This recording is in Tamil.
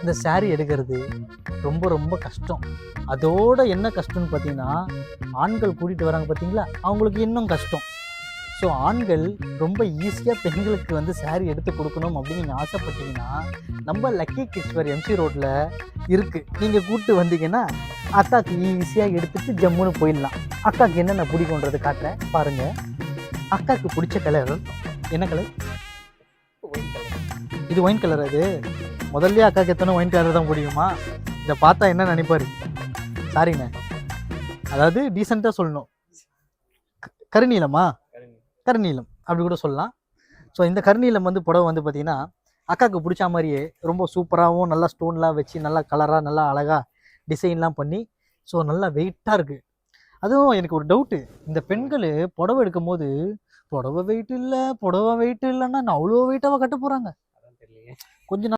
இந்த saree எடுக்கிறது ரொம்ப ரொம்ப கஷ்டம். அதோட என்ன கஷ்டம்னு பார்த்தீங்கன்னா, ஆண்கள் கூட்டிகிட்டு வராங்க பார்த்தீங்களா, அவங்களுக்கு இன்னும் கஷ்டம். ஸோ ஆண்கள் ரொம்ப ஈஸியாக பெண்களுக்கு வந்து saree எடுத்து கொடுக்கணும் அப்படின்னு நீங்கள் ஆசைப்பட்டீங்கன்னா, நம்ம லக்கி கிட்ஸ்வேர் எம்சி ரோட்டில் இருக்குது. நீங்கள் கூப்பிட்டு வந்தீங்கன்னா அக்காவுக்கு ஈஸியாக எடுத்துகிட்டு ஜம்முன்னு போயிடலாம். அக்காவுக்கு என்னென்ன பிடிக்குன்றது காட்டுறேன் பாருங்கள். அக்காவுக்கு பிடிச்ச கலர் என்ன கலர்? இது ஒயின் கலர். அது முதல்ல அக்காவுக்கு எத்தனை ஒயின் கலர் தான் பிடிக்குமா? இதை பார்த்தா என்ன நினைப்பாரு? சாரிண்ணே, அதாவது டீசெண்டாக சொல்லணும். கருநீலமா? கருநீலம் அப்படி கூட சொல்லலாம். ஸோ இந்த கருநீலம் வந்து புடவை வந்து பார்த்தீங்கன்னா அக்காவுக்கு பிடிச்ச மாதிரியே ரொம்ப சூப்பராகவும் நல்லா ஸ்டோன்லாம் வச்சு நல்லா கலராக நல்லா அழகாக டிசைன்லாம் பண்ணி ஸோ நல்லா வெயிட்டாக இருக்குது. அதுவும் எனக்கு ஒரு டவுட்டு, இந்த பெண்கள் புடவை எடுக்கும் போது புடவை வெயிட் இல்லை புடவை வெயிட் இல்லைன்னா நான் அவ்வளோ வெயிட்டாக கட்ட போகிறாங்க கொஞ்சம்